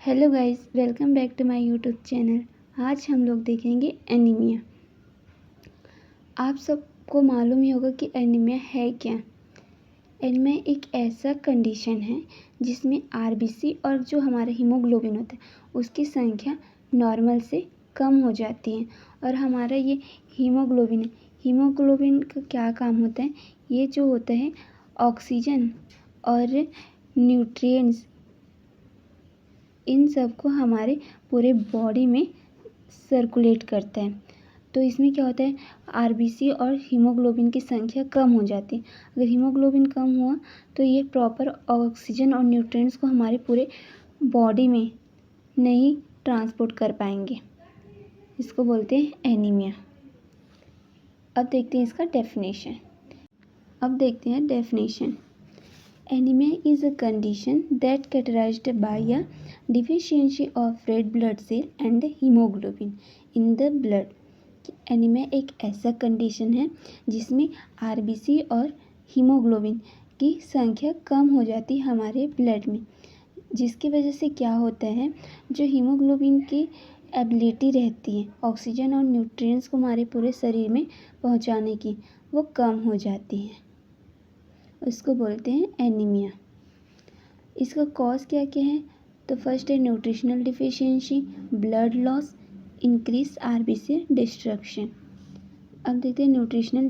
Hello guys, welcome back to my YouTube channel. आज हम लोग देखेंगे एनीमिया। आप सबको मालूम ही होगा कि एनीमिया है क्या। एनीमिया एक ऐसा कंडीशन है जिसमें आरबीसी और जो हमारा हीमोग्लोबिन होता है उसकी संख्या नॉर्मल से कम हो जाती है। और हमारा ये हीमोग्लोबिन है, हीमोग्लोबिन का क्या काम होता है, ये जो होता है ऑक्सीजन और न्यूट्रिएंट्स, इन सब को हमारे पूरे बॉडी में सर्कुलेट करता है। तो इसमें क्या होता है, आरबीसी और हीमोग्लोबिन की संख्या कम हो जाती है। अगर हीमोग्लोबिन कम हुआ तो ये प्रॉपर ऑक्सीजन और न्यूट्रिएंट्स को हमारे पूरे बॉडी में नहीं ट्रांसपोर्ट कर पाएंगे। इसको बोलते हैं एनीमिया। अब देखते हैं इसका definition. Anemia is a condition that characterized by a deficiency of red blood cell and hemoglobin in the blood। Anaemia एक ऐसा कंडीशन है जिसमें आरबीसी और हीमोग्लोबिन की संख्या कम हो जाती है हमारे ब्लड में, जिसकी वजह से क्या होता है, जो हीमोग्लोबिन की एबिलिटी रहती है ऑक्सीजन और न्यूट्रिएंट्स को हमारे पूरे शरीर में पहुंचाने की, वो कम हो जाती है। उसको बोलते हैं एनीमिया। इसका कॉज क्या क्या है, तो फर्स्ट है nutritional deficiency, blood loss, increase RBC destruction. अब देखते हैं न्यूट्रिशनल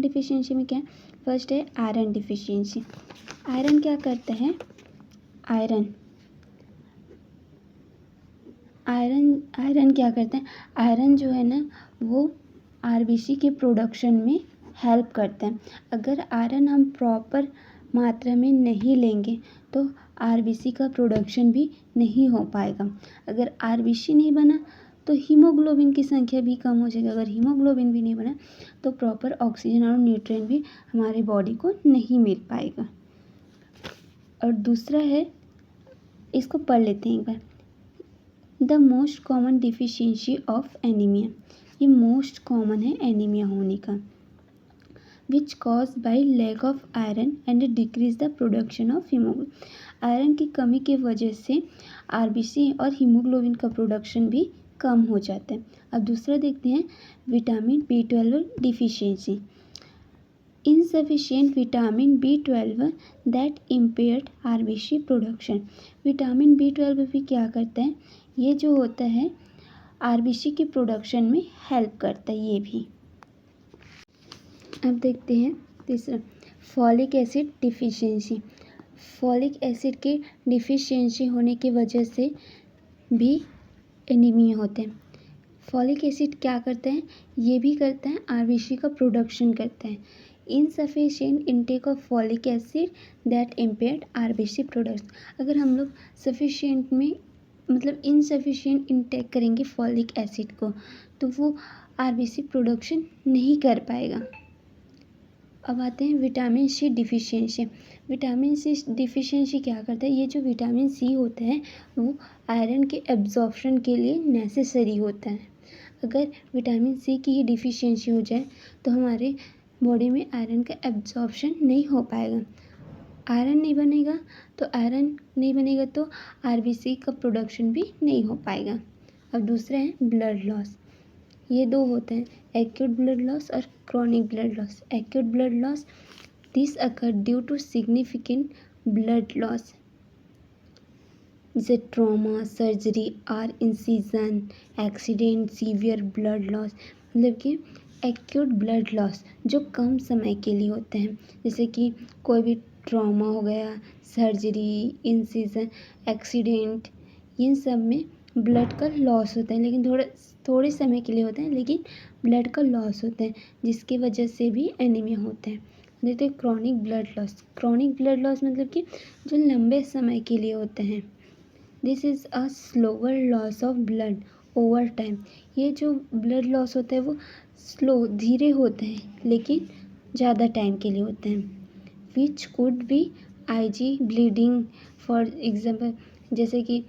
डिफिशियंसी में क्या है, फर्स्ट है आयरन डिफिशियंसी। आयरन क्या करता है, आयरन क्या करता है, आयरन जो है ना वो आरबीसी के प्रोडक्शन में हेल्प करता है। अगर आयरन हम प्रॉपर मात्रा में नहीं लेंगे तो आरबीसी का प्रोडक्शन भी नहीं हो पाएगा। अगर आरबीसी नहीं बना तो हीमोग्लोबिन की संख्या भी कम हो जाएगी। अगर हीमोग्लोबिन भी नहीं बना तो प्रॉपर ऑक्सीजन और न्यूट्रिएंट भी हमारे बॉडी को नहीं मिल पाएगा। और दूसरा है, इसको पढ़ लेते हैं एक बार, the most common deficiency of anaemia. ये मोस्ट कॉमन है एनीमिया होने का, which cause by lack of iron and decrease the production of haemoglobin. Iron की कमी के वजह से आरबीसी और हीमोग्लोबिन का प्रोडक्शन भी कम हो जाता है। अब दूसरा देखते हैं, vitamin B12 deficiency. Insufficient vitamin B12 that impaired RBC production. Vitamin B12 भी क्या करता है, ये जो होता है आरबीसी के प्रोडक्शन में हेल्प करता है ये भी। अब देखते हैं तीसरा, folic acid deficiency. Folic acid के डिफिशियंसी होने की वजह से भी एनीमिया होते हैं। फॉलिक एसिड क्या करता है, ये भी करता है आरबीसी का प्रोडक्शन करता है। Insufficient intake of folic acid that impaired RBC production. अगर हम लोग सफिशिएंट में मतलब इनसफिशिएंट इनटेक करेंगे फॉलिक एसिड को तो वो आरबीसी प्रोडक्शन नहीं कर पाएगा। अब आते हैं vitamin C deficiency. Vitamin C deficiency क्या करता है, ये जो विटामिन सी होता है वो आयरन के एब्जॉर्प्शन के लिए नेसेसरी होता है। अगर विटामिन सी की ही डिफिशियंसी हो जाए तो हमारे बॉडी में आयरन का एब्जॉर्प्शन नहीं हो पाएगा। आयरन नहीं बनेगा तो आरबीसी का प्रोडक्शन भी नहीं हो पाएगा। अब दूसरा है ब्लड लॉस। ये दो होते हैं, एक्यूट ब्लड लॉस और chronic blood loss. Acute blood loss, this occur due to significant blood loss जैसे ट्रॉमा, सर्जरी और incision, accident, severe blood loss. मतलब कि एक्यूट ब्लड लॉस जो कम समय के लिए होते हैं, जैसे कि कोई भी ट्रॉमा हो गया, सर्जरी, इंसिजन, एक्सीडेंट, इन सब में ब्लड का लॉस होता है, लेकिन थोड़े समय के लिए होता है, लेकिन ब्लड का लॉस होता है जिसकी वजह से भी एनीमिया होता है। देखते हैं chronic blood loss. Chronic blood loss मतलब कि जो लंबे समय के लिए होते हैं। This is a slower loss of blood over time. ये जो ब्लड लॉस होता है वो स्लो, धीरे होते हैं लेकिन ज़्यादा टाइम के लिए होते हैं। Which could be IG bleeding for example, जैसे कि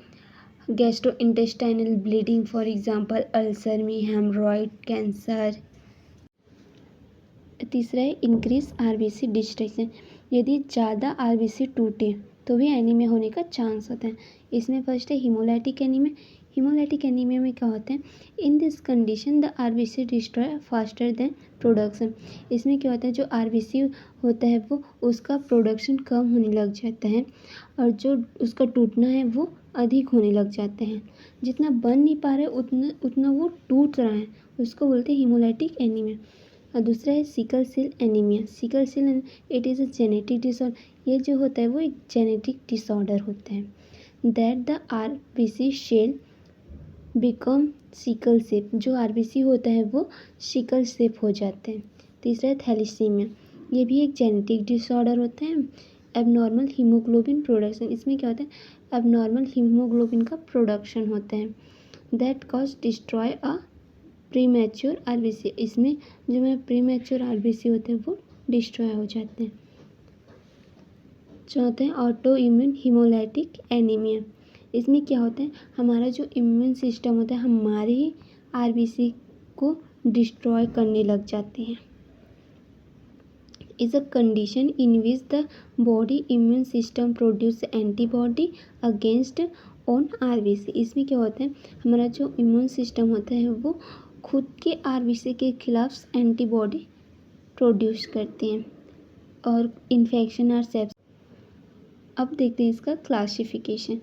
gastrointestinal bleeding for example ulcer में, हेमरॉइड, कैंसर। तीसरा है इंक्रीज आरबीसी डिस्ट्रक्शन। यदि ज़्यादा आरबीसी टूटे तो भी एनीमिया होने का चांस होता है। इसमें फर्स्ट है हीमोलाइटिक एनीमिया। हीमोलाइटिक एनीमिया में क्या होता है, in this condition the RBC destroy faster than production. इसमें क्या होता है, जो आरबीसी होता है वो उसका प्रोडक्शन कम होने लग जाता है और जो उसका टूटना है वो अधिक होने लग जाते हैं। जितना बन नहीं पा रहा है उतना वो टूट रहा है, उसको बोलते हैं हीमोलाइटिक एनीमिया। और दूसरा है sickle cell anaemia. Sickle cell it is a genetic disorder. ये जो होता है वो एक जेनेटिक डिसऑर्डर होता है। That the RBC cell become sickle shape. जो आरबीसी होता है वो सिकल सेप हो जाते हैं। तीसरा है थैलेसीमिया। ये भी एक जेनेटिक डिसऑर्डर होता है। Abnormal haemoglobin production. इसमें क्या होता है, एबनॉर्मल हीमोग्लोबिन का प्रोडक्शन होता है। That cause destroy a premature RBC. इसमें जो है प्रीमैच्योर आरबीसी होते हैं वो डिस्ट्रॉय हो जाते हैं। चौथा है ऑटो इम्यून हीमोलाइटिक एनीमिया। इसमें क्या होता है, हमारा जो इम्यून सिस्टम होता है हमारे ही आरबीसी को डिस्ट्रॉय करने लग जाते हैं। Is a condition in which the body immune system produce antibody against on RBC. इसमें क्या होता है, हमारा जो इम्यून सिस्टम होता है वो खुद के आरबीसी के खिलाफ एंटीबॉडी प्रोड्यूस करते हैं और इन्फेक्शन और सेप्स। अब देखते हैं इसका classification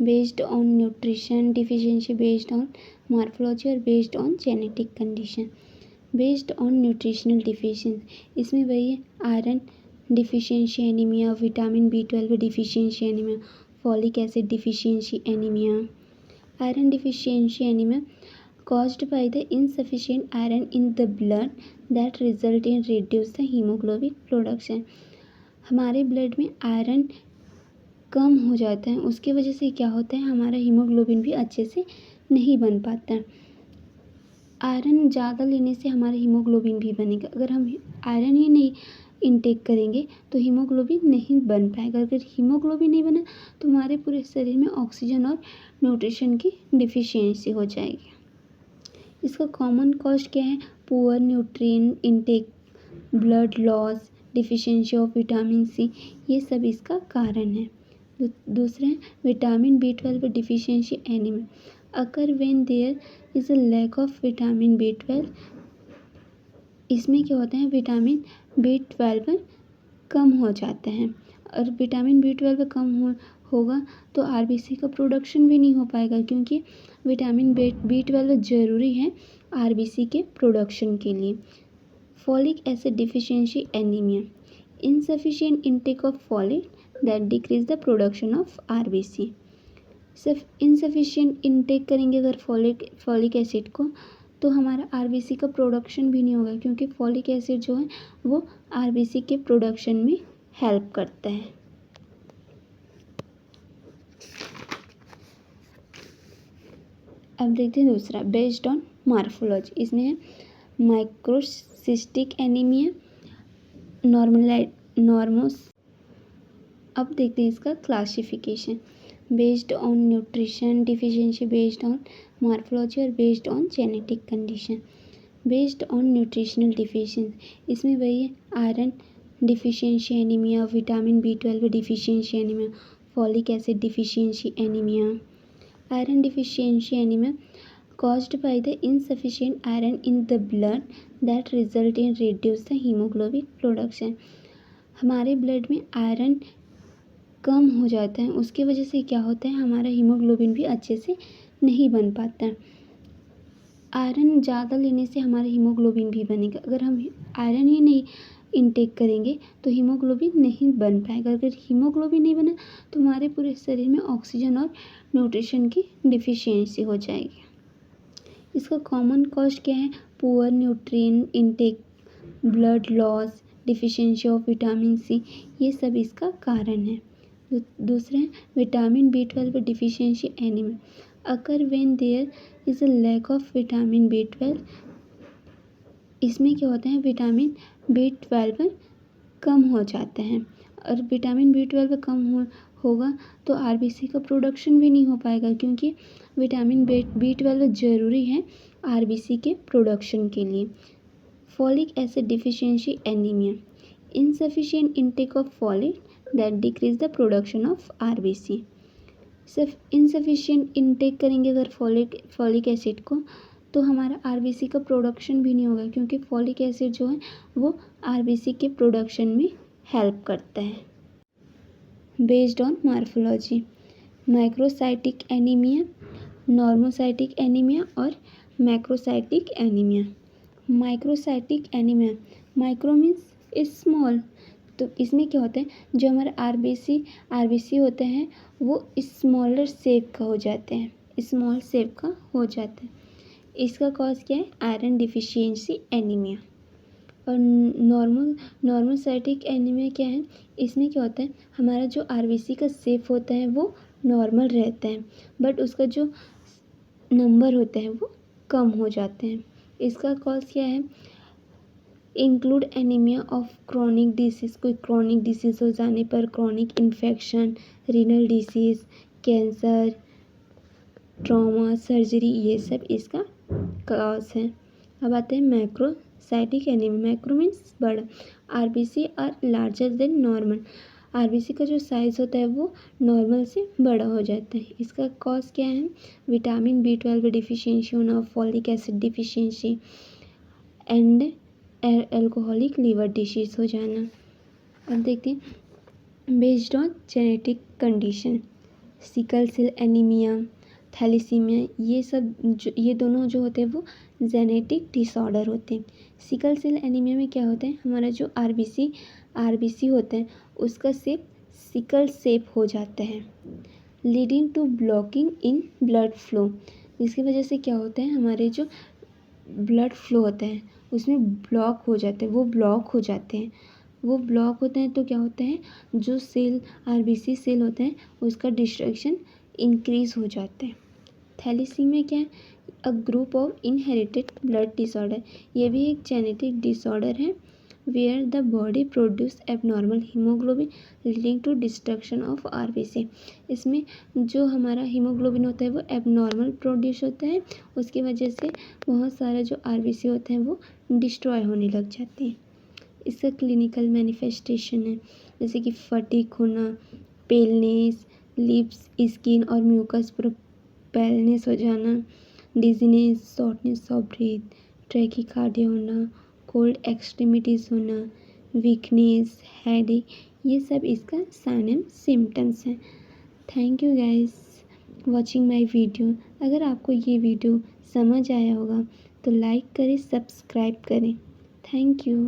based on nutrition deficiency, based on morphology और based on genetic condition. Based on nutritional deficiency, इसमें वही है iron deficiency anaemia, vitamin B12 deficiency anaemia, folic acid deficiency anaemia. Iron deficiency anaemia caused by the insufficient iron in the blood that result in reduce the hemoglobin production। हमारे blood में iron कम हो जाता है, उसकी वजह से क्या होता है, हमारा हीमोग्लोबिन भी अच्छे से नहीं बन पाता। आयरन ज़्यादा लेने से हमारा हीमोग्लोबिन भी बनेगा। अगर हम आयरन ही नहीं इनटेक करेंगे तो हीमोग्लोबिन नहीं बन पाएगा। अगर हीमोग्लोबिन नहीं बना तो हमारे पूरे शरीर में ऑक्सीजन और न्यूट्रिशन की डिफिशियंसी हो जाएगी। इसका कॉमन कॉज क्या है, poor nutrient intake, blood loss, deficiency of vitamin C, ये सब इसका कारण है। दूसरा है vitamin B12 deficiency anaemia. Occur when there is a lack of vitamin B12। इसमें क्या होता है, विटामिन B12 कम हो जाता है और विटामिन B12 कम होगा तो आरबीसी का प्रोडक्शन भी नहीं हो पाएगा, क्योंकि विटामिन B12 ज़रूरी है आरबीसी के प्रोडक्शन के लिए। Folic acid deficiency anaemia, insufficient intake of folic that decrease the production of RBC. सिर्फ इनसफिशिएंट इनटेक करेंगे अगर फॉलिक एसिड को तो हमारा आरबीसी का प्रोडक्शन भी नहीं होगा, क्योंकि फॉलिक एसिड जो है वो आरबीसी के प्रोडक्शन में हेल्प करता है। अब देखते हैं दूसरा बेस्ड ऑन मॉर्फोलॉजी। इसमें है माइक्रोसिस्टिक एनीमिया, नॉर्मोस। अब देखते हैं इसका classification based on nutrition deficiency, based on morphology और based on genetic condition. Based on nutritional deficiency, इसमें वही है iron deficiency anaemia, vitamin B12 deficiency anaemia, folic acid deficiency anaemia. Iron deficiency anaemia caused by the insufficient iron in the blood that result in reduce the hemoglobin production। हमारे blood में iron कम हो जाता है, उसकी वजह से क्या होता है, हमारा हीमोग्लोबिन भी अच्छे से नहीं बन पाता। आयरन ज़्यादा लेने से हमारा हीमोग्लोबिन भी बनेगा। अगर हम आयरन ही नहीं इनटेक करेंगे तो हीमोग्लोबिन नहीं बन पाएगा। अगर हीमोग्लोबिन नहीं बना तो हमारे पूरे शरीर में ऑक्सीजन और न्यूट्रिशन की डिफिशियंसी हो जाएगी। इसका कॉमन कॉज क्या है, poor nutrient intake, blood loss, deficiency of vitamin C, ये सब इसका कारण है। दूसरा है vitamin B12 deficiency anaemia. Occur when there is a lack of vitamin B12। इसमें क्या होता है, विटामिन B12 कम हो जाता है और विटामिन B12 कम होगा तो आरबीसी का प्रोडक्शन भी नहीं हो पाएगा, क्योंकि विटामिन B12 ज़रूरी है आरबीसी के प्रोडक्शन के लिए। Folic acid deficiency anaemia, insufficient intake of folic that decrease the production of RBC. सिर्फ इनसफिशिएंट इनटेक करेंगे अगर फॉलिक एसिड को, तो हमारा आरबीसी का प्रोडक्शन भी नहीं होगा, क्योंकि फॉलिक एसिड जो है वो आरबीसी के प्रोडक्शन में हेल्प करता है। Based on morphology, microcytic anaemia, normocytic anaemia और macrocytic anaemia. Microcytic anaemia, micro means small, तो इसमें क्या होता है, जो हमारे आरबीसी होते हैं वो स्मॉलर शेप का हो जाते हैं, स्मॉल शेप का हो जाता है। इसका कॉज क्या है, आयरन डिफिशियंसी एनीमिया। और नॉर्मोसाइटिक एनीमिया क्या है, इसमें क्या होता है, हमारा जो आरबीसी का शेप होता है वो नॉर्मल रहता है, बट उसका जो नंबर होता है वो कम हो जाते हैं। इसका कॉज क्या है, include anaemia of chronic disease, कोई क्रॉनिक डिसीज़ हो जाने पर, chronic infection, renal disease, cancer, trauma, surgery, ये सब इसका कॉज है। अब आते हैं मैक्रोसाइटिक एनीमिया। मैक्रो मीन्स बड़ा, RBC are larger than normal, RBC का जो साइज़ होता है वो नॉर्मल से बड़ा हो जाता है। इसका कॉज क्या है, विटामिन B12 डिफिशियंसी होना, folic acid deficiency and alcoholic liver disease हो जाना। अब देखते हैं based on genetic condition, sickle cell anaemia, thalassaemia, ये दोनों जो होते हैं वो जेनेटिक डिसऑर्डर होते हैं। सिकल सेल एनीमिया में क्या होता है, हमारा जो आरबीसी होता है उसका शेप सिकल शेप हो जाता है, leading to blocking in blood flow. जिसकी वजह से क्या होता है, हमारे जो ब्लड फ्लो होता है उसमें ब्लॉक हो जाते हैं, वो ब्लॉक होते हैं तो क्या होता है, जो सेल आरबीसी सेल होते हैं उसका डिस्ट्रक्शन इंक्रीज हो जाता है। थैलेसीमिया क्या है, a group of inherited blood disorder, ये भी एक जेनेटिक डिसऑर्डर है, where the body produce abnormal haemoglobin leading to destruction of RBC. इसमें जो हमारा हीमोग्लोबिन होता है वो एबनॉर्मल प्रोड्यूस होता है, उसकी वजह से बहुत सारा जो आरबीसी होते हैं वो डिस्ट्रॉय होने लग जाते हैं। इसका क्लिनिकल मैनिफेस्टेशन है जैसे कि फटीग होना, पेलनेस, लिप्स, स्किन और म्यूकस पैलनेस हो जाना, dizziness, shortness of breath, tachycardia होना, कोल्ड एक्सट्रीमिटीज़ होना, वीकनेस, हेडेक, ये सब इसका साइन एंड सिम्टम्स हैं। Thank you guys watching my video. अगर आपको ये वीडियो समझ आया होगा तो लाइक करें, सब्सक्राइब करें। Thank you.